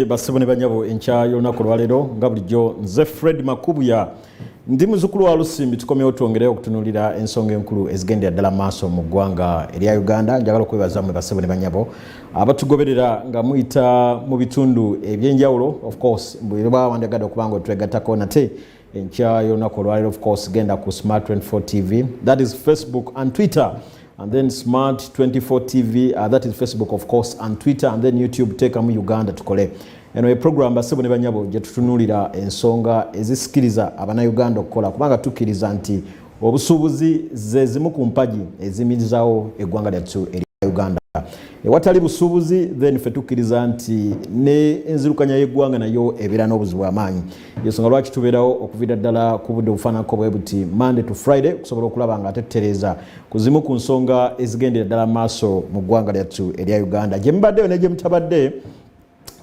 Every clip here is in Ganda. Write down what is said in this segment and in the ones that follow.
Basebone banyabo enchayo na kulwalero nga bulijjo nze Fred Makubuya ndi muzukulu wa Lusimbi tukomyewo twongere okutunulira ensonga enkulu ezigenda ddala maaso mu ggwanga erya Uganda. Njagala kwebaza mmwe basebone banyabo abatugoberera nga muyita mu bitundu ebyenjawulo. Of course bwe bawandagadde okubanga twegattako nate enchayo na kulwalero of course genda ku Smart 24 TV, that is Facebook and Twitter. And then Smart 24 TV, that is Facebook of course, and Twitter, and then YouTube. Take mu Uganda tukole eno e program basebone banyabo je tutunulira ensonga ezisikiriza abana Uganda okukola kubanga tukiriza nti obusubuzi ze zimu ku mpaji ezimirizawo eggwanga lyattu eri Uganda. Watali busubuzi then fe tukiriza nti ne enzirukanya y'eggwanga nayo ebera n'obuzibu amaanyi. Yensonga lwaki tubeerawo okuvira ddala ku budde bufaananako bwe buti Monday to Friday okusobola okulaba nga tettereza ku zimu ku nsonga ezigendera ddala maaso mu ggwanga lyattu erya Uganda. Gye mubaddeyo ne gye mutabadde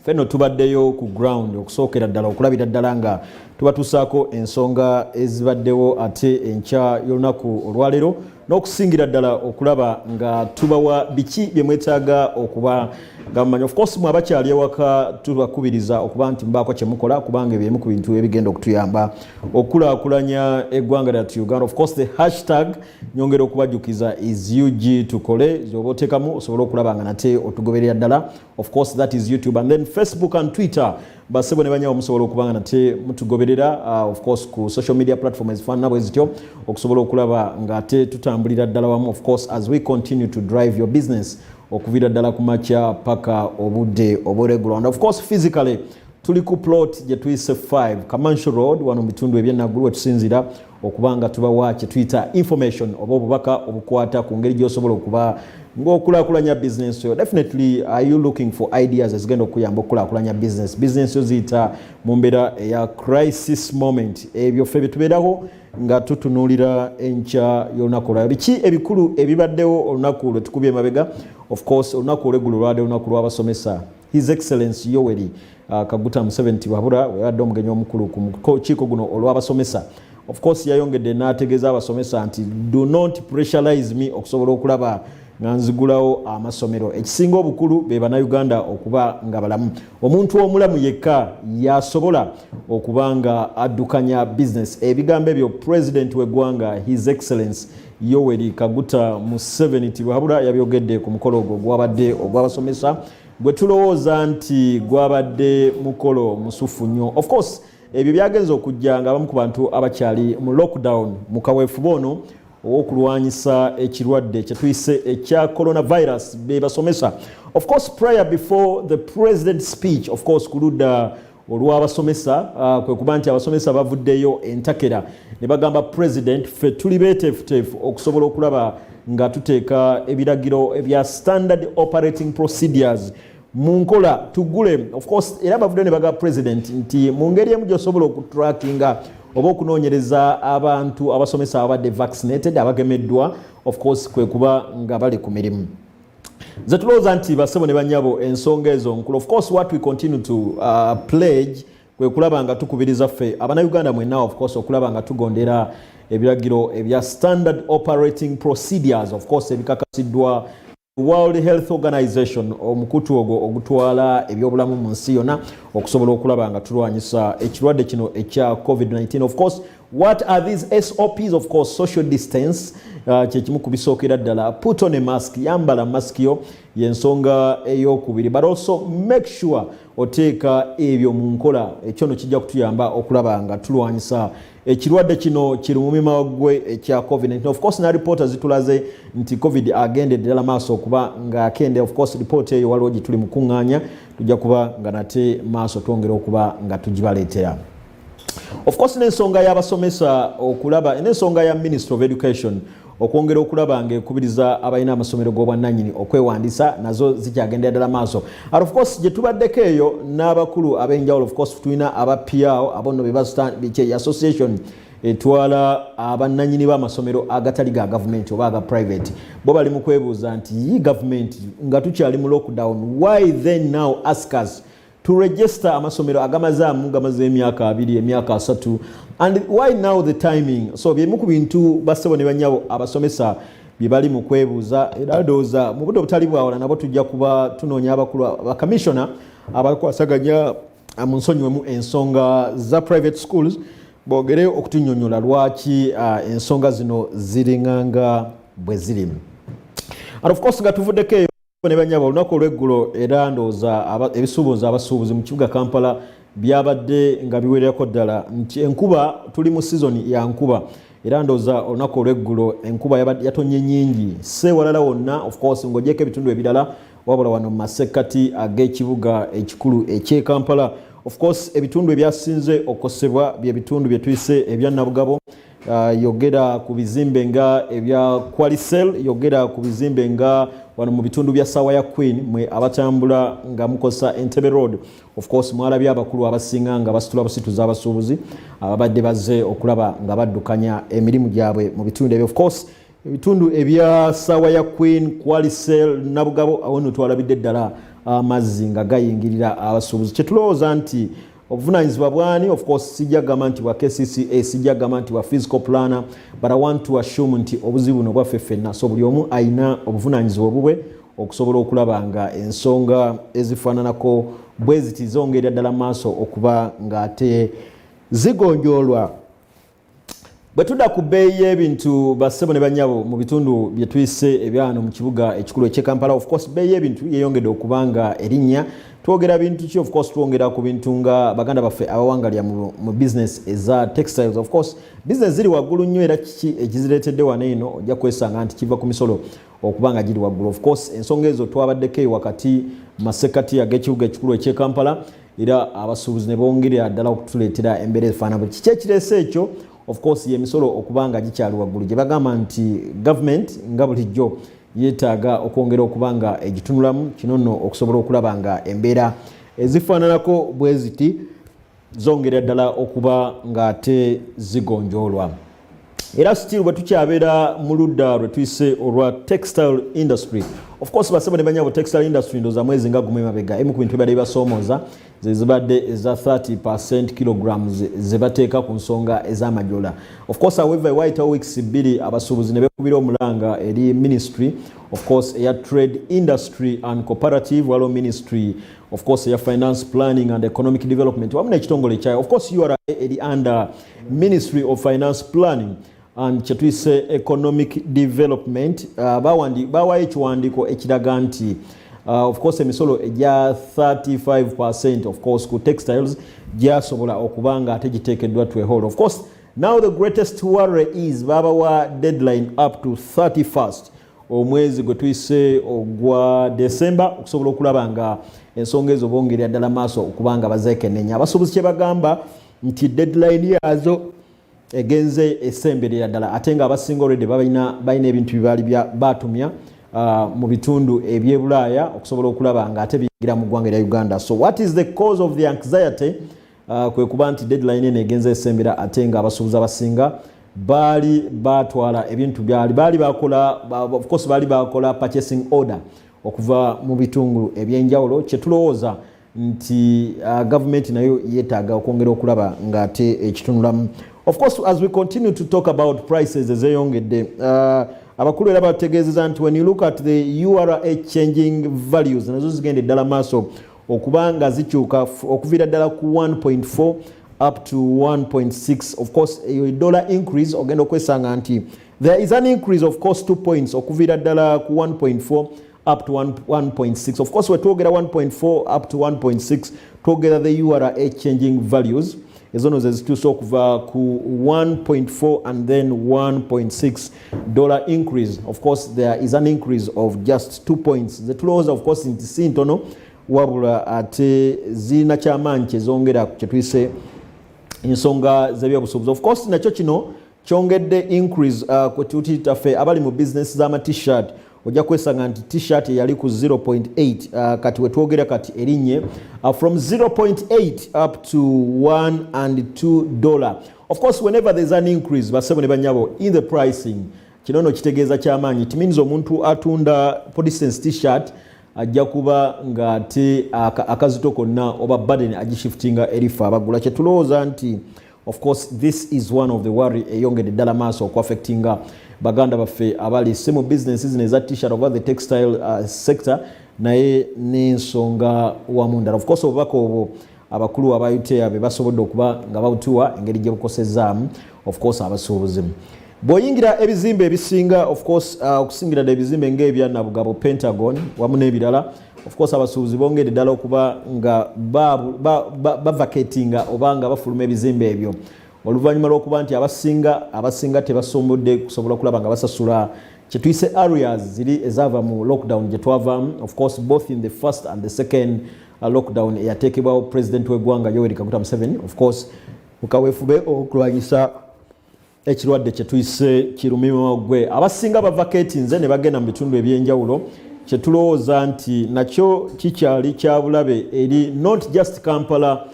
fenno tubaddeyo ku ground okusookera ddala okulabira ddala nga tubatuusaako ensonga ezibaddewo ate enkya y'olunaku olwaleero n'okusingira ddala okulaba nga tubawa biki bye mwetaaga okuba nga mumanyi. Of course abakyali ewaka tubakubiriza okuba nti mubaako kye mukola kubanga ebyemu ku bintu ebigenda okutuyamba okulaakulanya eggwanga lyattu Uganda. Of course the hashtag nyongera okubajjukiza is UG tukole zoba oteekamu osobola okulaba nga nate otugoberera ddala. Of course that is YouTube, and then Facebook and Twitter basebone banyawo musobola okubanga nate mutugoberera of course ku social media platforms ezifaanana bwe zityo okusobola okulaba nga ate tutambulira ddala wamu of course as we continue to drive your business okuvira ddala ku makya paka obudde oburegula. And of course physically tuli ku plot gye tuyise 5 Commercial Road wano mu bitundu ebyennaggulu wetusinzira okubanga tubawa kye tuyita information oba obubaka obukwata ku ngeri gy'osobola okuba ng'okulaakulanya business yo. Definitely are you looking for ideas ezigenda okuyamba okulaakulanya business yo ziyita mu mbeera eya crisis moment. Ebyo ffe byetubeeraho nga tutunuulira enkya y'olunaku olwaleero. Biki ebikulu ebibaddewo olunaku lwe tukubye emabega? Of course olunaku olw'eggulu lwadde olunaku lw'abasomesa. His Excellency Yoweri Kaguta Museveni wabula weyadde omugenyi omukulu ku kiiko guno olw'abasomesa. Of course yayongedde n'ategeeza abasomesa nti do not pressurize me okusobola okulaba nga nzigulawo amasomero. Ekisinga obukulu be bannayuganda okuba nga balamu. Omuntu omulamu yekka yasobola okuba nga addukanya business. Ebigambo ebyo President w'eggwanga His Excellency Yoweri Kaguta Museveni tibwabula yabyogedde ku mukolo ogwo gwabadde ogw'abasomesa gwe tulowooza nti gwabadde mukolo musufu nnyo. Of course ebyo byagenza okujja nga abamu ku bantu abakyali mu lockdown mu kaweefube ono okulwanyisa ekirwadde kye tuyise ekya coronavirus be basomesa. Of course prior before the president's speech of course kuludda olw'abasomesa kwe kuba nti abasomesa bavuddeyo entakera ne bagamba president ffe tuli beeteefuteefu okusobola okulaba nga tuteeka ebiragiro ebya standard operating procedures mu nkola tugule. Of course era bavuddeyo ne bagamba president nti mu ngeri emu gy'osobola okutrackinga oba okunoonyereza abantu abasomesa abadde vaccinated abagemeddwa of course kwe kuba nga bali ku mirimu. Nze tulowooza nti basebone banyabo ensonga ezo nkulu. Of course what we continue to pledge kwe kulaba nga tukubiriza ffe abannayuganda mwenna of course okulaba nga tugondera ebiragiro ebya standard operating procedures of course ebikakasiddwa World Health Organization omukutu ogwo ogutwala ebyobulamu mu nsi yonna okusobola okulaba nga tulwanyisa ekirwadde kino ekya COVID-19. Of course what are these SOPs? Of course social distance kyekimu kubisookera ddala, put on a mask, yambala mask yo yensonga ey'okubiri, but also make sure oteeka ebyo mu nkola. Ekyo no kijja kutuyamba okulaba nga tulwanyisa ekirwadde kino kiri mu mima gwe ekya COVID-19. Of course na reporters zitulaze nti COVID agende ddala maaso okuba nga akende. Of course report eyo waliwo gye tuli mu kuŋŋaanya tujja kuba nga nate maaso twongera okuba nga tugibaleetera. Of course n'ensonga y'abasomesa okulaba n'ensonga ya Ministry of Education okwongera okulaba ng'ekubiriza abalina amasomero g'obwannannyini okwewandiisa nazo zikyagendera ddala maaso. And of course gye tubaddeko eyo n'abakulu ab'enjawulo of course tulina aba PIAO abonno be association etwala abannannyini b'amasomero agatali ga government oba aga private bo bali mu kwebuuza nti yi government nga tukyali mu lockdown, why then now ask us to register amasomero agamaze emyaka 2 emyaka 3, and why now the timing? So byemu ku bintu basebone banyabo abasomesa bibali mu kwebuuza era ndowooza mu budde obutali bwawala nabo tujja kuba tunoonya abakulu ba commissioner abakwasaganya mu nsonyiwemu ensonga za private schools boogere okutunyonnyola lwaki ensonga zino ziringanga bwe ziri. And of course nga tuvuddeko eyo ne banyaba olunaku olw'eggulo era ndowooza ebisuubuzi abasuubuzi mu kibuga Kampala byabadde nga biwererako ddala nti enkuba tuli mu sizoni ya nkuba era ndowooza olunaku olw'eggulo enkuba yatonye nyingi seewalala wonna of course ng'ogyeko ebitundu ebirala wabula wano mu masekkati ag'ekibuga ekikulu eky'e Kampala. Of course ebitundu ebyasinze okosebwa bye bitundu bye tuyise ebya Nabugabo. Yogera ku bizimbe nga ebya Kwalisel, yogera ku bizimbe nga wano mu bitundu bya Sawa ya Queen mwe abatambula nga mukosa Entebbe Road. Of course mwalabye abakulu abasinga nga basitula busituza abasuubuzi ababadde bazze okulaba nga baddukanya emirimu gyabwe mu bitundu ebyo. Of course ebitundu ebya Sawa ya Queen, Kwalisel, Nabugabo awo twalabidde ddala amazzi nga gayingirira abasuubuzi. Kyetulowooza nti obuvunanyizibwa bwani? Of course sijjagamba nti bwa KCCA, sijjagamba nti bwa physical planner, but I want to assume nti obuzibu buno bwaffe ffenna, so buli omu ayina obuvunanyizibwa obubwe okusobola okulaba nga ensonga ezifaananako bwe ziti zongerera ddala maaso okuba ng'ate zigonjoolwa. Bwe tudda ku bbeeyi y'ebintu bassebo ne bannyabo mu bitundu bye tuyise ebyano mu kibuga ekikulu eky'e Kampala, of course bbeeyi y'ebintu yeeyongedde okuba nga erinnya. Twogera bintu ki? Of course twongera ku bintu nga baganda baffe abawangalya mu business eza textiles. Of course business ziri waggulu nnyo era kiki ekizireetedde wano eno ojja kwesanga nti kiva ku misolo okuba nga giri waggulu. Of course ensonga ezo twabaddeko wakati mu masekkati ag'ekibuga ekikulu eky'e Kampala era abasuubuzi ne bongerera ddala okutuleetera embeera efaanana. Kiki ekireese ekyo? Of course y'emisolo okuba nga gikyali waggulu gye bagamba nti government nga bulijjo yeetaaga okwongera okuba nga egitunulamu kino nno okusobola okulaba nga embeera ezifaananako bwe ziti zongera ddala okuba ng'ate zigonjoolwa. Era still bwe tukyabeera mu ludda lwe tuyise olwa textile industry. Of course bassebo ne banyabo textile industry ndowooza mwezi nga gumu emabega emu ku bintu ebibadde bibasoomooza ze zibadde eza 30% kilograms ze bateeka ku nsonga ez'amajoola. Of course however waayitawo weeks bbiri abasuubuzi ne beekubira omulanga eri ministry of course eya trade industry and cooperative waliwo ministry of course eya finance planning and economic development wamu n'ekitongole kyayo. Of course URA eri under ministry of finance planning and kyetuyise economic development. Bawaayo ekiwandiiko ekiraga nti of course emisolo egya 35% of course ku textiles gyasobola okuba nga ate giteekeddwa to a hold. Of course now the greatest worry is babawa deadline up to 31st omwezi gwe tuyise ogwa December okusobola okulaba nga ensonga ezo bongerera ddala maaso okuba nga bazeekennenya. Abasuubuzi kye bagamba nti deadline yazo egenze esemberera ddala ate nga abasinga already balina ebintu byebaali batumya mu bitundu eby'e Bulaaya okusobola okulaba nga ate bigira mu ggwanga erya Uganda. So what is the cause of the anxiety? Kwe kuba nti deadline eno egenze esembera ate nga abasuubuzi abasinga baali batwala ebintu baali bakola of course baali bakola purchasing order okuva mu bitundu ebyenjawulo. Kyetulowooza nti government nayo yeetaaga okwongera okulaba ng'ate ekitunulamu. Of course as we continue to talk about prices ezeyongedde abakulu era bategeezeza nti when you look at the URA changing values nazo zigende ddala maaso okuba nga zikyuka okuviira ddala ku 1.4 up to 1.6. Of course a dollar increase ogenda okwesanga nti there is an increase of course 2 points okuviira ddala ku 1.4 up to 1.6. Of course wetwogera 1.4 up to 1.6 twogera the URA changing values ezono zezituuse okuva ku 1.4 and then 1.6 dollar increase. Of course there is an increase of just 2 points. Zetulowooza of course nti si ntono wabula ate zirina kyamaanyi kyezongera kyetuyise ensonga z'ebyobusuubuzi. Of course nakyo kino kyongedde increase kwe tutitaffe abali mu business z'ama t-shirt ojja kwesanga nti t-shirt yali ku 0.8 kati wetwogera kati erinnye from 0.8 up to 1 and $2. Of course whenever there's an increase bassebo ne banyabo in the pricing kino no kitegeeza kyamaanyi. It means omuntu atunda for instance t-shirt ajja kuba ng'ate akazito konna oba burden agishiftinga erifa abagula. Kyetulowooza nti of course this is one of the worry eyongedde ddala maaso okuaffectinga baganda baffe abali semu businesses zino eza t-shirt over the textile sector naye n'ensonga wamu ndala. Of course obubaka obwo abakulu aba UTA be basobodde okuba nga bawutuwa engeri gye bukosezaamu of course abasuubuzi. Bw'oyingira ebizimbe ebisinga of course okusingira ddala ebizimbe ng'ebya Nabugabo, Pentagon wamu n'ebirala of course abasuubuzi bongedde ddala okuba nga bavacatinga oba nga bafuluma ebizimbe ebyo oluvannyuma lw'okuba nti abasinga tebasombodde kusobola kulaba nga basasula kye tuyise areas ziri ezaava mu lockdown gye twavaamu of course both in the first and the second lockdown eyateekebwawo president w'eggwanga Yoweri Kaguta Museveni of course mukaweefube okulwanyisa ekirwadde kye tuyise kirumima gwe. Abasinga bavacatinze ne bagenda mu bitundu ebyenjawulo kye tulowooza nti nakyo kikyali kya bulabe eri not just Kampala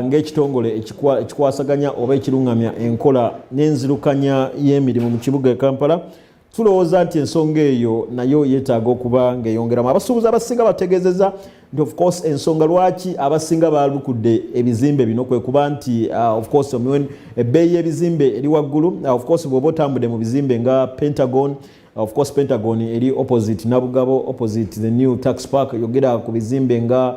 ng'ekitongole ekikwasaganya oba ekirungamya enkola n'enzirukanya y'emirimu mu kibuga e Kampala. Tulowooza nti ensonga eyo nayo yeetaaga okuba ng'eyongeramu. Abasuubuzi abasinga bategeezezza nti of course ensonga lwaki abasinga baalukudde ebizimbe bino kwe kuba nti of course ebbeeyi y'ebizimbe eri waggulu. Of course bw'oba otambudde mu bizimbe nga Pentagon, of course Pentagon eri opposite Nabugabo, opposite the new tax park, yogera ku bizimbe nga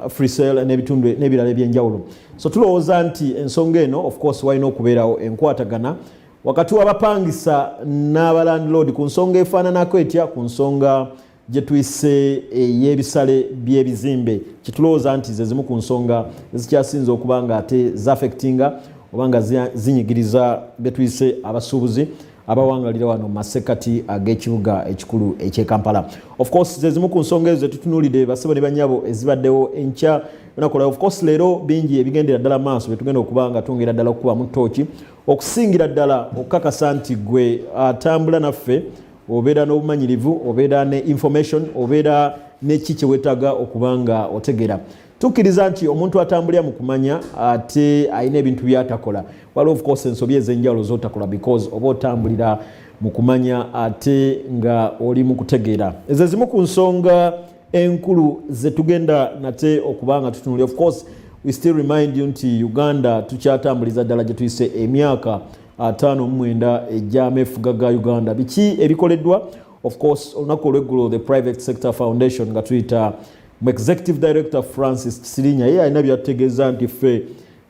Free Sale n'ebitundu n'ebirala ebyenjawulo. So tulowooza nti ensonga eno of course walina okubeerawo enkwatagana wakati w'abapangisa n'abalandlord ku nsonga efaananako etya ku nsonga gye tuyise ey'ebisale by'ebizimbe. Kitulowooza nti ze zimu ku nsonga ezikyasinze okuba nga ate zaffectinga oba nga zinyigiriza bye tuyise abasuubuzi abawangalira wano mu masekati ag'ekibuga ekikulu eky'e Kampala. Of course ze zimu ku nsonga ezo zetutunuulidde bassebo ne bannyabo ezibaddewo enkya nakola. Of course leero bingi ebigendera ddala maaso betugenda okuba nga twongera ddala okukubamu ttooki okusingira ddala okukakasa nti gwe atambula naffe obeera n'obumanyirivu obeera ne information obeera neki kye weetaaga okuba nga otegera. Tukkiriza nti omuntu atambulira mu kumanya ate alina ebintu by'atakola. Waliwo of course ensobi ez'enjawulo z'otakola because oba otambulira mu kumanya ate nga oli mu kutegeera. Ezo zimu ku nsonga enkulu ze tugenda nate okuba nga tutunulira. Of course we still remind you nti Uganda tukyatambuliza ddala gye tuyise emyaka 59 egy'ameefuga ga Uganda. Biki ebikoleddwa? Of course olunaku olw'eggulo the Private Sector Foundation nga tuyita mu Executive Director Francis Kisirinya ye alina byatutegeeza nti ffe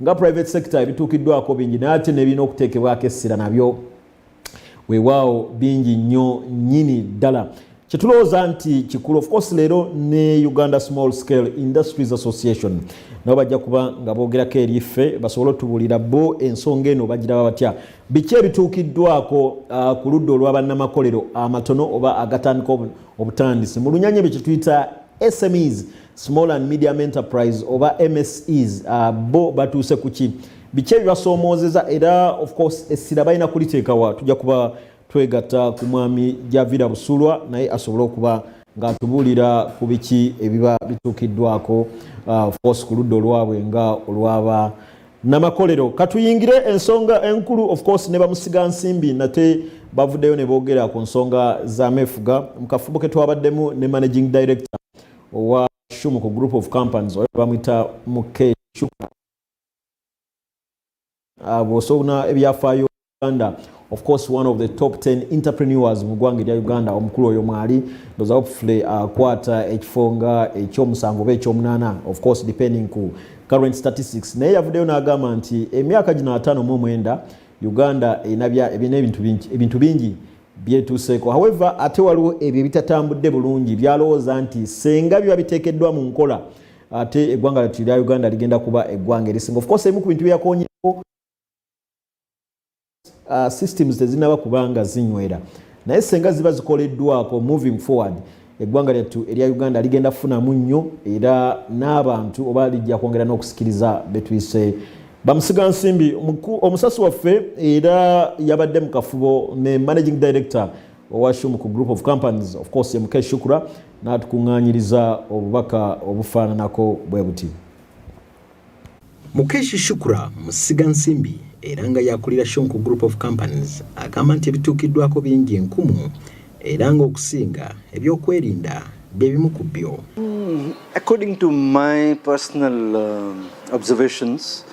nga private sector ebituukiddwako bingi naye ate nebirina okuteekebwako essira nabyo weewaawo bingi nnyo nnyini ddala. Kyetulowooza nti kikulu. Of course leero ne Uganda Small Scale Industries Association nabo bajja kuba nga boogerako eri ffe basobole otubuulira bo ensonga eno bagiraba batya. Biki ebituukiddwako ku ludda olw'abannamakolero amatono oba agatandika obutandisi mu lunyanya bye kyetuyita SMEs, Small and Medium Enterprise oba MSEs bo batuuse kuki? Biki ebibasoomoozeza era of course essira balina kuliteekawa. Tujja kuba twegatta ku mwami Javira Busulwa naye asobole okuba ng'atubuulira ku biki ebiba bituukiddwako of course ku ludda olwabwe nga olwaba namakolero. Katuyingire ensonga enkulu of course ne bamusiga nsimbi nate bavuddeyo ne boogera ku nsonga z'ameefuga mu kafubo ke twabaddemu ne Managing Director owa Shumuko Group of Companies oyo bamwita Muke Shukra. Bw'osobola ebyafaayo Uganda of course one of the top 10 entrepreneurs mu ggwanga erya Uganda omukulu oyo mwali ndoza hopefully akwata ekifo nga ekyomusanvu oba ekyomunaana of course depending ku current statistics. Naye yavuddeyo n'agamba nti emyaka gino 59 Uganda ebina ebintu bingi byetuuseeko. However ate waliwo ebyo ebitatambudde bulungi byalowooza nti senga biba biteekeddwa mu nkola ate eggwanga lyattu erya Uganda ligenda kuba eggwanga erisinga. Of course ebimu ku bintu byakonyeeko systems tezinaba kubanga zinywera naye senga ziba zikoleddwako moving forward eggwanga lyattu erya Uganda ligenda kufunamu nnyo era n'abantu oba lijja kwongera n'okusikiriza betuyise bamusiga nsimbi. Omusasi waffe era yabadde mu kafubo ne Managing Director owa Shumuko Group of Companies of course ye Mukesh Shukura n'atukuŋŋaanyiriza obubaka obufaananako bwe buti. Mukesh Shukura musiga nsimbi era nga yakulira Shumuko Group of Companies agamba nti ebituukiddwako bingi enkumu era ng'okusinga ebyokwerinda bye bimu ku byo. According to my personal observations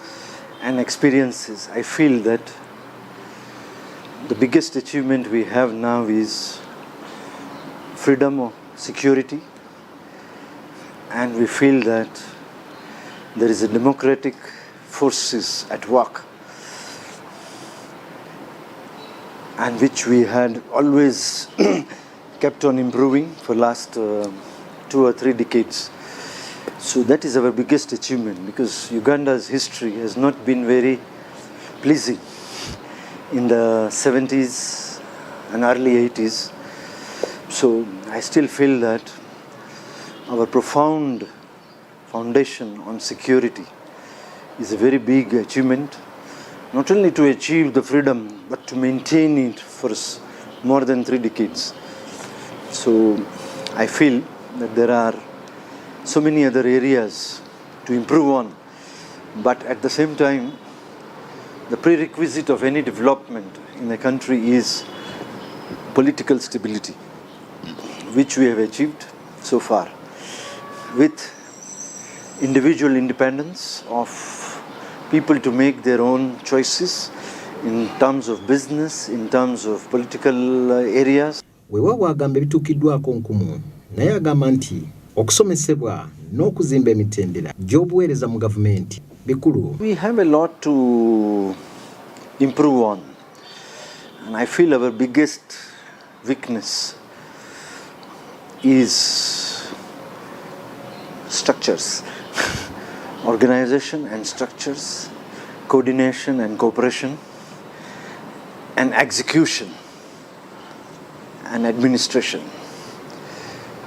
and experiences, I feel that the biggest achievement we have now is freedom of security and we feel that there is a democratic forces at work, and which we had always kept on improving for last 2 or 3 decades. So that is our biggest achievement, because Uganda's history has not been very pleasing in the 70s and early 80s. So I still feel that our profound foundation on security is a very big achievement, not only to achieve the freedom, but to maintain it for more than 3 decades. So I feel that there are so many other areas to improve on, but at the same time, the prerequisite of any development in a country is political stability, which we have achieved so far, with individual independence of people to make their own choices in terms of business, in terms of political areas. Weewaawo agamba ebituukiddwako nkumu, naye agamba nti okusomesebwa n'okuzimba emitendera gy'obuweereza mu gavumenti bikulu. We have a lot to improve on, and I feel our biggest weakness is structures, organization and structures, coordination and cooperation, and execution and administration.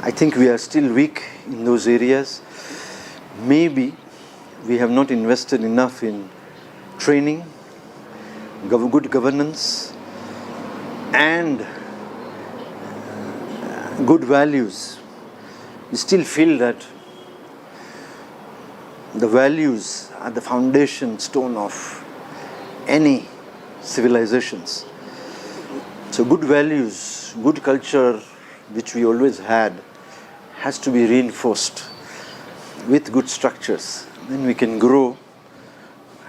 I think we are still weak in those areas. Maybe we have not invested enough in training, good governance, and good values. We still feel that the values are the foundation stone of any civilizations. So good values, good culture, which we always had, has to be reinforced with good structures. Then we can grow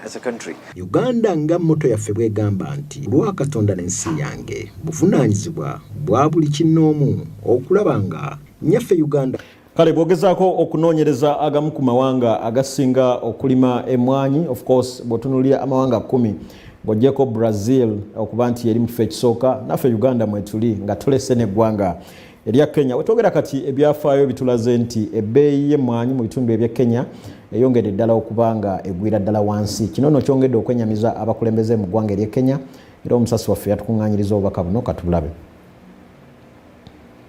as a country. Uganda nga motto yaffe bw'egamba nti lwa Katonda n'ensi yange buvunaanyizibwa bwa buli kinnoomu okulaba nga nnyaffe Uganda. Kale bwogezaako okunoonyereza agamu ku mawanga agasinga okulima emmwanyi, of course bw'otunuulira amawanga 10 bw'oggyeko Brazil okuba nti eri mu kifo ekisooka, naffe Uganda mwetuli nga tulese n'eggwanga erya Kenya. Wetwogera kati ebyafaayo bitulaze nti ebbeeyi y'emmwanyi mu bitundu eby'e Kenya eyongedde ddala okuba nga egwira ddala wansi. Kino nno kyongedde okwenyamiza abakulembeze mu ggwanga ery'e Kenya, era omusasi waffe yatukuŋŋaanyiriza obubaka buno katubulabe.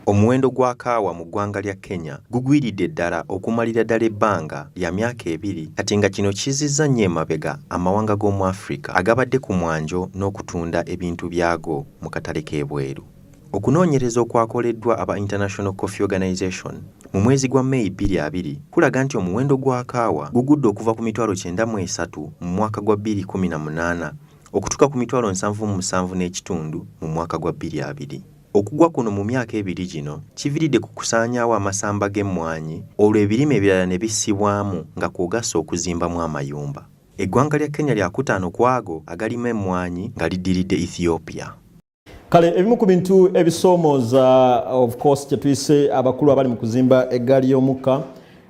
Omuwendo gwa kaawa mu ggwanga lya Kenya gugwiridde ddala okumalira ddala ebbanga lya myaka 2, kati nga kino kizizza nnyo emabega amawanga g'omu Africa agabadde ku mwanjo n'okutunda ebintu byago mu katale k'ebweru. Okunoonyereza okwakoleddwa aba International Coffee Organization mu mwezi gwa May 2020 kulaga nti omuwendo gwa kaawa gugudde okuva ku mitwalo 93 mu mwaka gwa 2018 okutuuka ku mitwalo 77 n'ekitundu mu mwaka gwa 2020. Okugwa kuno mu myaka 2 gino kiviridde ku kusaanyaawo amasamba g'emmwanyi olwo ebirime ebirala ne bissibwamu nga kwogasa okuzimbamu amayumba. Eggwanga lya Kenya lyakutaano ku ago agalima emmwanyi nga liddiridde Ethiopia. Kale ebimu ku bintu ebisoomooza of course kye tuyise abakulu abali mu kuzimba eggaali y'omukka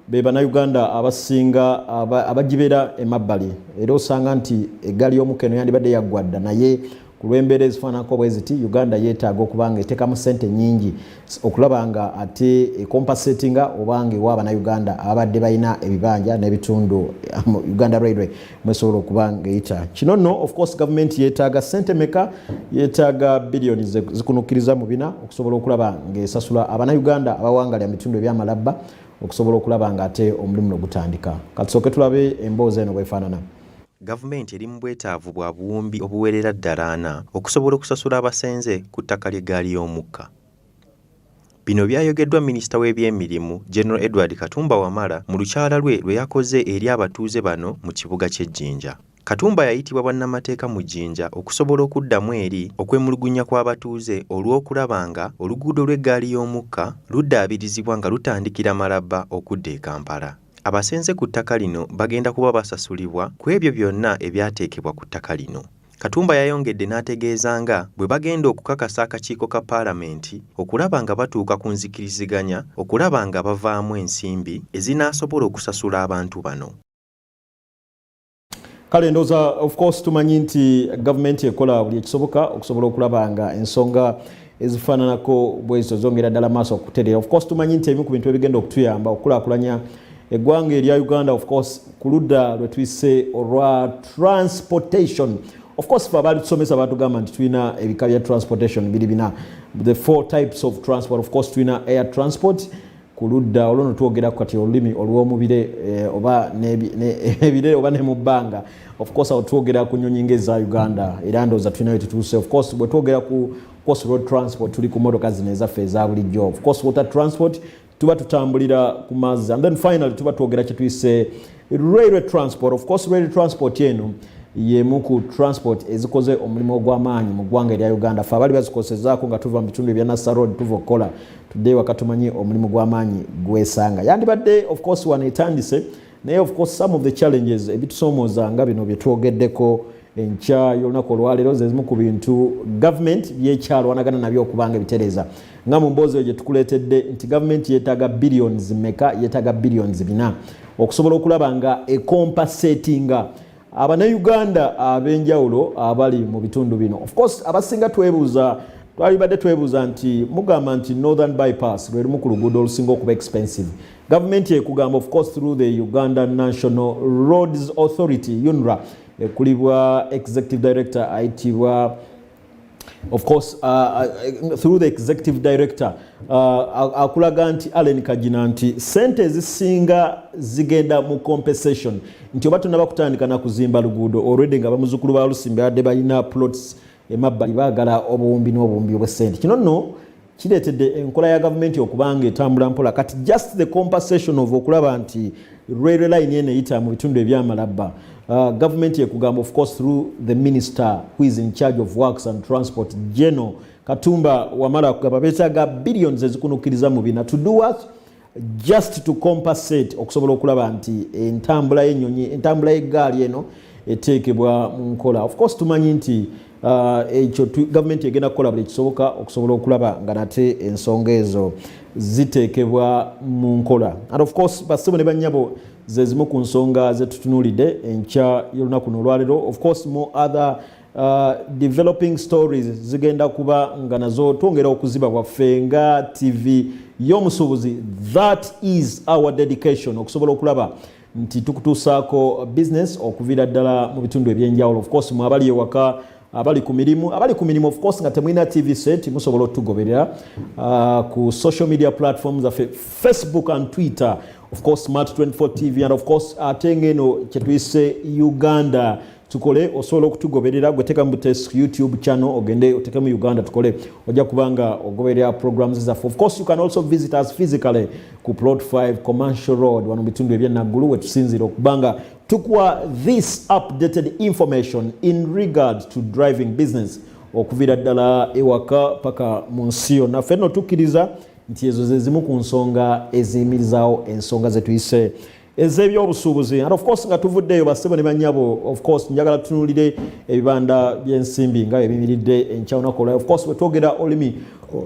be bannayuganda abasinga abagibeera emabbali, era osanga nti eggaali y'omukka eno yandibadde yaggwa dda, naye ku lw'embeera ezifaananako bwe ziti Uganda yeetaaga okuba nga eteekamu ssente nnyingi okulaba nga ate ecompasatinga oba nga ewa bannayuganda abadde balina ebibanja n'ebitundu Uganda Railway mwesobola okuba nga eyita. Kino nno of course gavumenti yeetaaga ssente meka? Yeetaaga biliyoni zikunukkiriza mu bina okusobola okulaba ng'esasula abannayuganda abawangalya mu bitundu ebyamalabba okusobola okulaba nga ate omulimu no gutandika. Katusooke tulabe emboozi eno bw'efaanana. Gavumenti eri mu bwetaavu bwa buwumbi obuwerera ddala 4 okusobola okusasula abasenze ku ttaka ly'eggaali y'omukka. Bino byayogeddwa minisita w'ebyemirimu General Edward Katumba Wamala mu lukyala lwe yakoze eri abatuuze bano mu kibuga ky'Ejjinja. Katumba yayitibwa bannamateeka mu Jjinja okusobola okuddamu eri okwemulugunya kw'abatuuze olw'okulaba nga oluguudo lw'eggaali y'omukka luddaabirizibwa nga lutandikira Malaba okudda e Kampala. Abasenze ku ttaka lino bagenda kuba basasulibwa ku ebyo byonna ebyateekebwa ku ttaka lino. Katumba yayongedde n'ategeeza nga bwe bagenda okukakasa akakiiko ka paalamenti okulaba nga batuuka ku nzikiriziganya okulaba nga bavaamu ensimbi ezinaasobola okusasula abantu bano. Kale ndowooza of course tumanyi nti gavumenti ekola buli ekisoboka okusobola okulaba nga ensonga ezifaananako bwezo zongera ddala maaso okutereera. Of course tumanyi nti ebimu ku bintu ebigenda okutuyamba okukulaakulanya eggwanga erya Uganda of course ku ludda lwe tuyise olwa transportation. Of course fe abaali tusomesa baatugamba nti tulina ebika bya transportation biri bina, the 4 types of transport. Of course tulina air transport ku ludda olwo twogera kati olulimi olw'omubire oba n'ebire oba ne mu bbanga. Of course awo twogera ku nnyonyi ng'eza Uganda era ndowooza tulinayo tutuuse. Of course bwe twogera ku course road transport tuli ku motoka zino ezaffe eza bulijjo. Of course water transport tuba tutambulira ku mazzi, and then finally tuba twogera kye tuyise railway transport. Of course railway transport eno yemu ku transport ezikoze omulimu ogw'amaanyi mu ggwanga erya Uganda. Fe abaali bazikosezaako nga tuva mu bitundu ebya Nassa Road tuva okukola tudde waka tumanyi omulimu gw'amaanyi gwesanga. Yandibadde of course wano etandise naye of course some of the challenges ebitusoomooza nga bino bye twogeddeko enkya y'olunaku olwaleero ze zimu ku bintu gavumenti byekyalwanagana nabyo okubanga ebitereeza. Nga mu mboozi eyo gye tukuleetedde nti gavumenti yeetaaga billions meka, yeetaaga billions 4 okusobola okulaba nga ekompasetinga Abannayuganda ab'enjawulo abali mu bitundu bino. Of course abasinga twalibadde twebuuza nti mugamba nti Northern Bypass lwe lumu ku luguudo olusinga okuba expensive. Gavumenti ekugamba of course through the Uganda National Roads Authority UNRA ekulibwa executive director ayitibwa of course through the executive director akulaga nti Allen Kagina nti sente ezisinga zigenda mu compensation nti oba tunaba kutandika na kuzimba luguudo already nga bamuzukulu ba Lusimbi badde balina plots emabbali baagala obuwumbi n'obuwumbi obw'essente. Kino nno kireetedde enkola ya gavumenti okubanga etambula mpola kati just the compensation of okulaba nti railway line eno eyita mu bitundu ebyamalabba. Government ekugamba of course through the minister who is in charge of works and transport General Katumba wamala kugamba beetaaga billions ezikunukiriza mu bina to do what? Just to compensate okusobola okulaba nti entambula y'ennyonyi, entambula y'eggaali eno eteekebwa mu nkola. Of course tumanyi nti ekyo gavumenti egenda kukola buli kisoboka okusobola okulaba nga nate ensonga ezo ziteekebwa mu nkola. And of course bassebo ne bannyabo ze zimu ku nsonga ze tutunuulidde enkya y'olunaku olwaleero. Of course more other developing stories zigenda kuba nga nazo twongera okuziba bwaffe nga TV y'omusuubuzi. That is our dedication okusobola okulaba nti tukutuusaako business okuviira ddala mu bitundu ebyenjawulo. Of course mu abali ewaka abali ku mirimu of course nga temulina TV set musobola otugoberera ku social media platforms of Facebook and Twitter. Of course Smart 24 TV and of course atengeno kyetuyise Uganda tukole osobola okutugoberera gwe teka mu YouTube channel ogende oteke mu Uganda tukole ojja kubanga ogoberera programs zaffe. Of course you can also visit us physically ku plot 5 Commercial Road wano bitundu ebya Naggulu wetusinzira okubanga tukwa this updated information in regard to driving business okuviira ddala ewaka paka mu nsi yonna. Ffenno tukkiriza nti ezo ze zimu ku nsonga eziyimirizaawo ensonga ze tuyise ez'ebyobusuubuzi. And of course nga tuvuddeeyo bassebo ne bannyabo of course njagala tutunuulire ebibanda by'ensimbi nga ebimiridde enkya lunaku olwaleero. Of course bwe twogera olulimi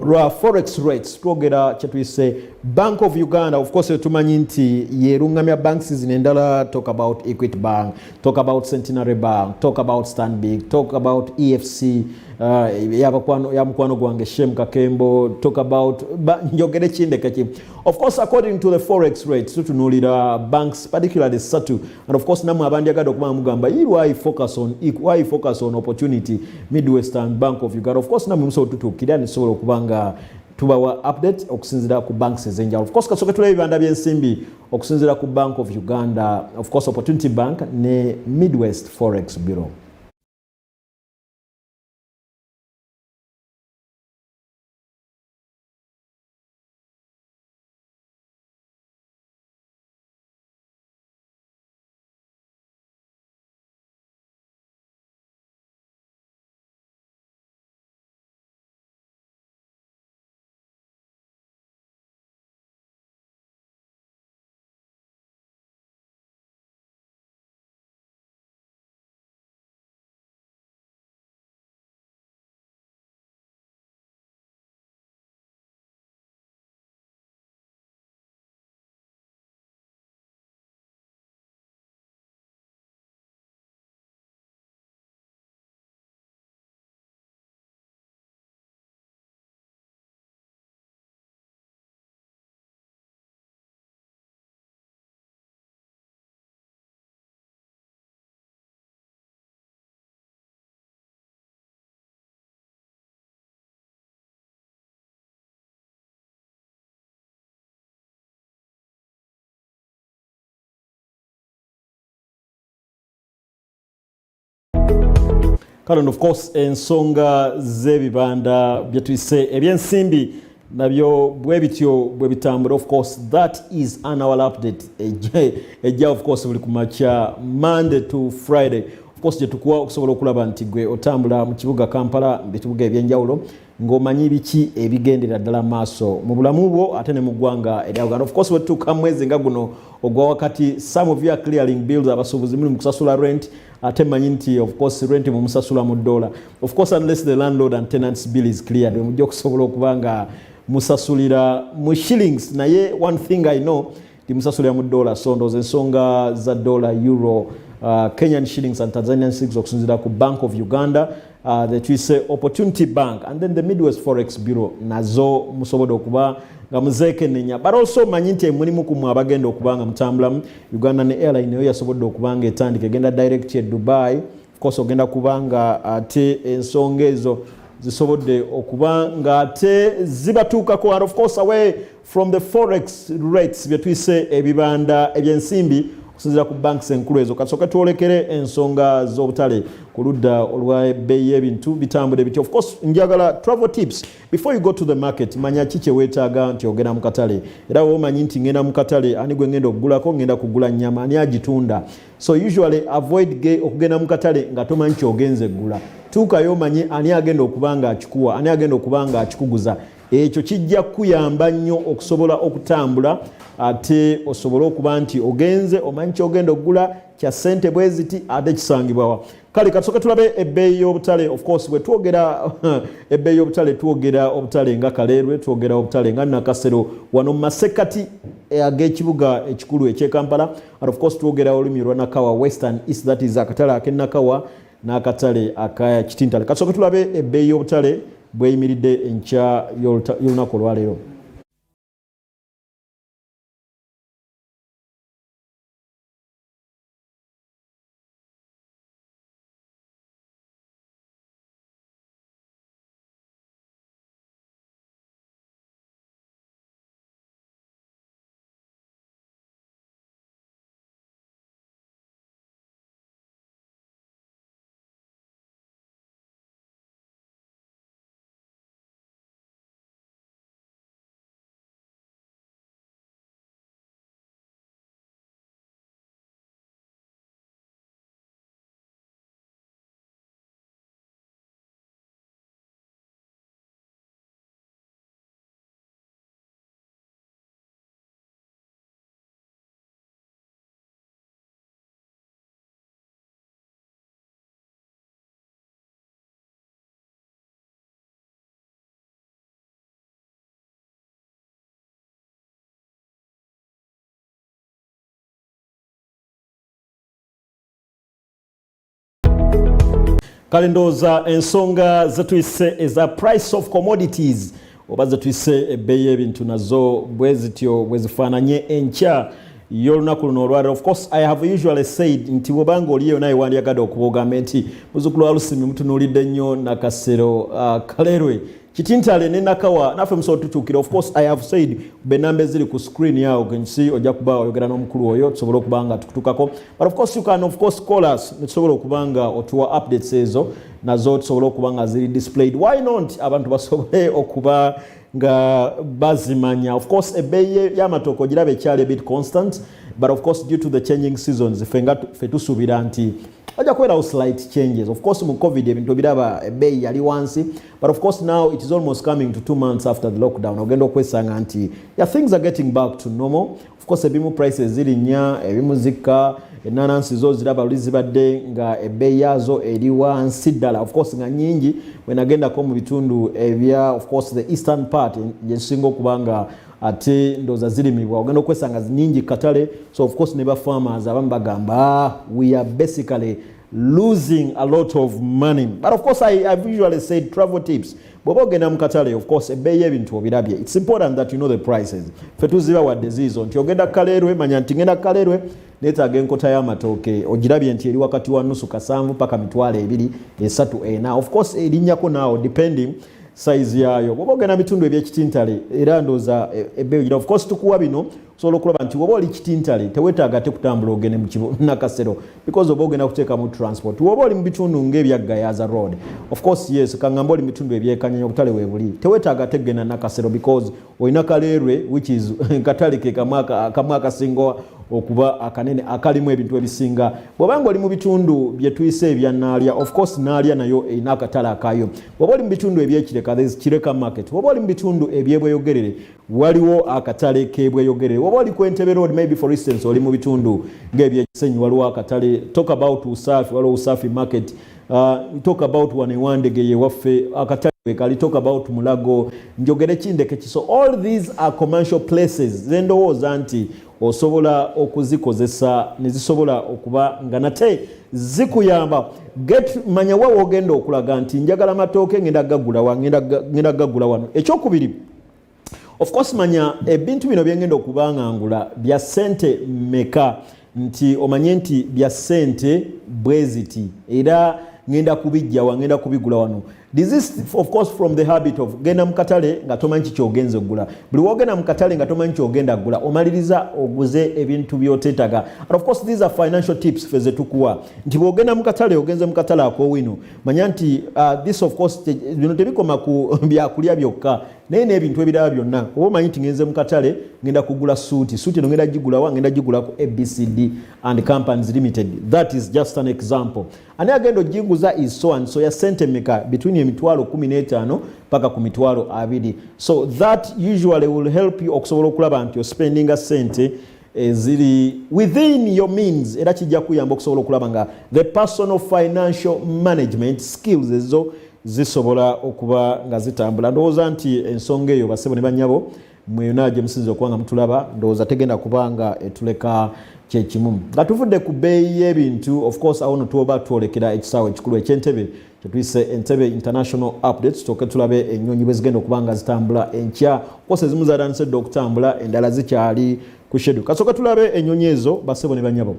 lwa forex rates twogera kye tuyise Bank of Uganda. Of course tumanyi nti yeeruŋŋamya banks zino endala, talk about Equity Bank, talk about Centenary Bank, talk about Stanbic, talk about EFC ya mukwano gwange Shem Kakembo, talk about njogere kindekeki. Of course according to the forex rates tutunuulira banks particularly Satu, and of course namwe abandyagadde okuba mugamba why focus on opportunity Midwestern Bank of Uganda. Of course namwe musobola tutuukira nisobola okubanga tubawa update okusinziira ku banks ezenjawulo. Of course kasooke tulaba ebibanda by'ensimbi okusinziira ku Bank of Uganda, of course Opportunity Bank ne Midwest Forex Bureau. kale of course ensonga z'ebibanda byetuyise ebyensimbi nabyo bwebityo bwebitambula. Of course that is on our update ejja of course buli kumacha Monday to Friday. Of course jetukuwa okusobola okulaba nti gwe otambula mu kibuga Kampala bitubuga ebyenjawulo ng'omanyi biki ebigendera ddala maaso mu bulamu bwo ate ne mu ggwanga erya Uganda. Of course wetutuuka mwezi nga guno ogwa wakati, some of you are clearing bills, abasuubuzi muli mu kusasula rent ate manyi nti of course rent mu musasula mu $. Of course unless the landlord and tenants bill is cleared mujja okusobola okubanga musasulira mu shillings, naye one thing I know ti musasulira mu $. So ndoze ensonga za $, euro, Kenyan shillings and Tanzanian shillings okusinzira ku Bank of Uganda, the twise Opportunity Bank and then the Midwest Forex Bureau nazo musobola okuba nga muzeekenenya. But also manyi nti mulimu ku mwabagenda okubanga mutambula Uganda ne airline eyo yasobodde okubanga etandika egenda direct ya Dubai. Of course ogenda kubanga ate ensonga ezo zisobodde okubanga ate zibatuukako, and of course away from the forex rates byetuyise ebibanda ebyensimbi okusinzira ku banks enkulu ezo. Kasooka twolekere ensonga z'obutale ku ludda olwa ebbeeyi y'ebintu bitambule bityo. Of course njagala travel tips before you go to the market. Manya ki kye weetaaga nti ogenda mu katale, era womanyi nti ngenda mu katale ani gwe ngenda okugulako, ngenda kugula nnyama, ani agitunda. So usually avoid okugenda mu katale nga tomanyi kyogenze gula. Tuukayo omanyi ani agenda okubanga akikuwa, ani agenda okubanga akikuguza. Ekyo kijja kuyamba nnyo okusobola okutambula ate osobola okuba nti ogenze omanyi kyogenda okugula kya ssente bwe ziti ate kisangibwawa. Kale kasooka tulabe ebbeeyi y'obutale. Of course bwe twogera ebbeeyi y'obutale twogera obutale nga Kaleerwe, twogera obutale nga Nakasero wano mu masekati ag'ekibuga ekikulu eky'e Kampala, and of course twogera olulimi lwa Nakawa Western East, that is akatale ak'e Nakawa n'akatale aka Kitintale. Kasooka tulabe ebbeeyi y'obutale bweyimiridde enkya y'olunaku olwaleero. Kale ndowooza ensonga zetuyise eza price of commodities oba zetuyise ebbeeyi y'ebintu nazo bwe zityo bwe zifaananye enkya y'olunaku luno olwaleero. Of course I have usually said nti bw'obanga oliyo naye wandyagadde okuba ogambe nti muzzukulu wa Lusimi mutunuulidde nnyo Nakasero, Kaleerwe, Kitintale ne Nakawa naffe musobola tutuukira. Of course I have said benamba eziri ku screen yawo gensi ojja kuba oyogera n'omukulu oyo tusobola okubanga tukutuukako. But of course you can of course call us netusobola okubanga otuwa updates ezo nazo tusobola okubanga ziri displayed. Why not abantu basobole okuba nga bazimanya. Of course ebbeeyi y'amatooke ogiraba ekyali a bit constant, but of course due to the changing seasons ffe tusuubira nti ajja kubeerawo slight changes. Of course mu COVID ebintu ebiraba ebbeeyi yali wansi, but of course now it is almost coming to 2 months after the lockdown. Ogenda okwesanga nti things are getting back to normal. Of course ebimu prices zirinnya, ebimu zikka, ennaanansi zo ziraba luli zibadde nga ebbeeyi yaazo eri wansi ddala. Of course nga nyingi bwe nagendako mu bitundu ebya of course the eastern part gyensinga okubanga ate ndooza zirimibwa ogenda okwesanga nyingi katale. So of course ne ba farmers abamu bagamba we are basically losing a lot of money. But of course I've usually said travel tips. Bw'oba ogenda mu katale, of course ebbeeyi y'ebintu obirabye. It's important that you know the prices. Ffe tuziba wadde ziizo nti ogenda Kaleerwe manya nti ngenda Kaleerwe neetaaga enkota y'amatooke ogirabye nti eri wakati wa nusu kasanvu paka mitwalo 2, 3, 4. Of course erinnyako naawo depending size yayo. Bw'oba ogenda bitundu eby'ekitintale era ndooza ebbeeyi. Of course tukuwa bino so okulaba nti oba oli kitintale tewetaaga te kutambula ogende mu nakasero because oba ogenda kuteeka mu transport oba oli mu bitundu ng'ebyaggayaza road of course yes kangamba oli mu bitundu ebyekanyanya obutale weebuli tewetaaga te kugenda nakasero because olina kaleerwe which is katale ke kamu akasinga okuba akanene akalimu ebintu ebisinga bw'obanga oli mu bitundu bye tuyise ebyannaalya of course naalya nayo erina akatale akayo bw'oba oli mu bitundu ebyekireka there is kireka market bw'oba oli mu bitundu ebyebweyogerere waliwo akatale k'ebweyogerere bw'oba oli ku Entebbe road maybe for instance oli mu bitundu ng'ebyekisenyi waliwo akatale talk about Usafi waliwo Usafi market talk about Wanewandege waffe akatale kali talk about Mulago njogere kindeke kiso all these are commercial places zendowooza nti osobola okuzikozesa nezisobola okuba nga nate zikuyamba manya wa ogenda okulaga nti njagala matooke ngenda gagula wano ekyokubiri of course manya ebintu bino byengenda okubangangula bya sente meka nti omanye nti bya sente bweziti era ngenda kubigula wano. This is of course from the habit of genda mukatale nga tomanyi kyogenze gula. Buli wogenda mukatale nga tomanyi kyogenda gula omaliriza oguze ebintu byotetaga. And of course these are financial tips feze tukuwa. Nti wogenda mukatale ogenze mukatale akowino. Manya nti this of course bino tebikoma ku byakulya byokka. Naye n'ebintu ebirala byonna oba omanyi nti ngenze mukatale ngenda kugula suuti no ngenda gigula ku ABCD and Companies Limited. That is just an example. Ani agenda ojinguza is so and so ya sente meka between emitwalo 15 paka ku mitwalo 20. So that usually will help you okusobola okulaba nti you're spending a sente ziri within your means era kijja kuyamba okusobola okulaba nga the personal financial management skills ezo zisobola okuba nga zitambula. Ndowooza nti ensonga eyo basebo ne banyabo mweyonaje musinzo okuba mutulaba ndowooza tegenda kubanga etuleka kyekimu nga tuvudde ku bbeeyi y'ebintu of course awono tuoba twolekera ekisaawe ekikulu eky'Entebbe kyetuyise Entebbe International Updates tuoke tulabe ennyonyi bwe zigenda okuba nga zitambula enkya kose ezimu zaatandise okutambula endala zikyali ku schedule kasooka tulabe ennyonyi ezo basebo ne banyabo.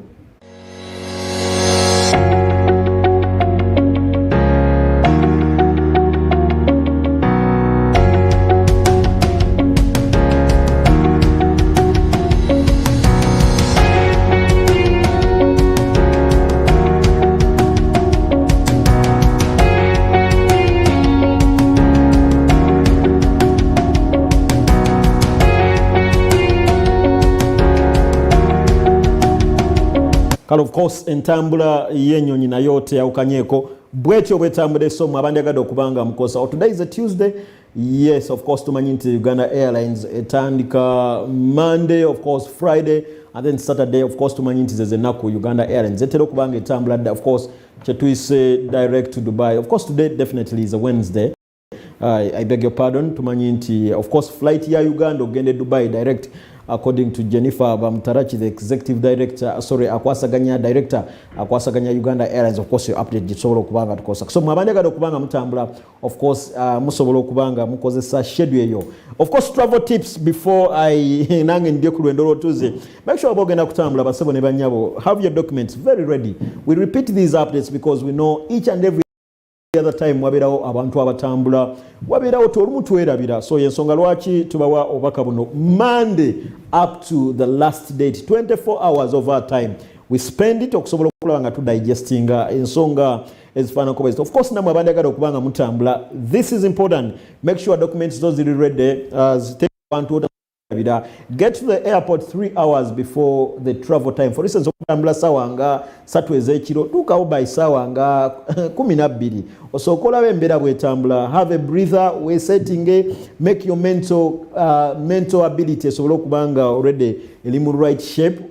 Kale of course entambula y'ennyonyi nayo teyawukanyeko bwetyo bwetambula essomu abandi agadde okubanga mukosa. Today is a Tuesday. Yes, of course tumanyi nti Uganda Airlines etandika Monday, of course Friday and then Saturday. Of course tumanyi nti zezenaku Uganda Airlines etera okubanga etambula of course kyetuyise direct to Dubai. Of course today definitely is a Wednesday. I beg your pardon. Tumanyi nti of course flight ya Uganda ogende Dubai direct according to Jennifer Bamtarachi, the executive director, akwasaganya director, akwasaganya Uganda Airlines. Of course, you update jisobola okubanga tukosa. So mwabande gado okubanga mutambula, of course, musobola okubanga mukozesa schedule eyo. Of course, travel tips before I nange ndye ku lwendo lwotuze. Make sure abogenda kutambula basebo ne banyabo. Have your documents very ready. We repeat these updates because we know each and every other time waberawo abantu abatambula waberawo tolumu twerabira. So yensonga lwaki tubawa obaka buno Monday up to the last date 24 hours of our time we spend it okusobola okulaba nga tu digestinga ensonga ezifana ko of course namwe abandi agada okubanga mutambula. This is important. Make sure documents those are ready abantu get to the airport 3 hours before the travel time. For instance, okutambula sawa nga 3 ez'ekiro tuukawo by sawa nga 12 osobola bembera bwetambula. Have a breather, we setting make your mental ability esobola okubanga already eri mu right shape.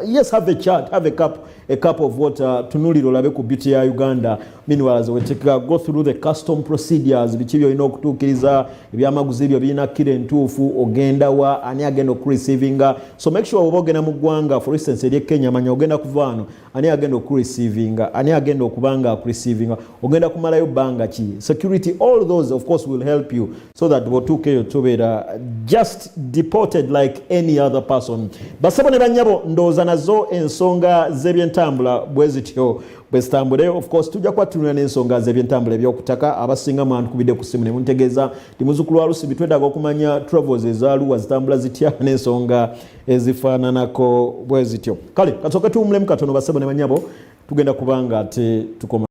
Yes, have a chat, have a cup of water, tunulira olabe ku beauty ya Uganda. Meanwhile, as we go through the custom procedures, biki byolina okutuukiriza ebyamaguzi ebyo birina kire entuufu ogenda wa ani agenda okureceiving. So make sure obogenda mu ggwanga for instance eri Kenya manya ogenda kuva wano ani agenda okureceiving ani agenda okubanga okureceiving ogenda kumalayo bbanga ki security. All those of course will help you so that botuukeyo tobeera just deported like any other person basabo ne banyabo ndooza nazo ensonga z'ebyentambula bwe zityo bwe zitambule. Of course tujja kwatunula n'ensonga z'ebyentambula ebyokutaka abasinga mwantukubidde ku ssimu ne muntegeeza ndi muzzukulu wa Lusimbi twetaaga okumanya travels ezaaluwa zitambula zitya n'ensonga ezifaananako bwe zityo. Kale kasooke tuwumulemu katono basabo ne banyabo tugenda kubanga ate tukoma.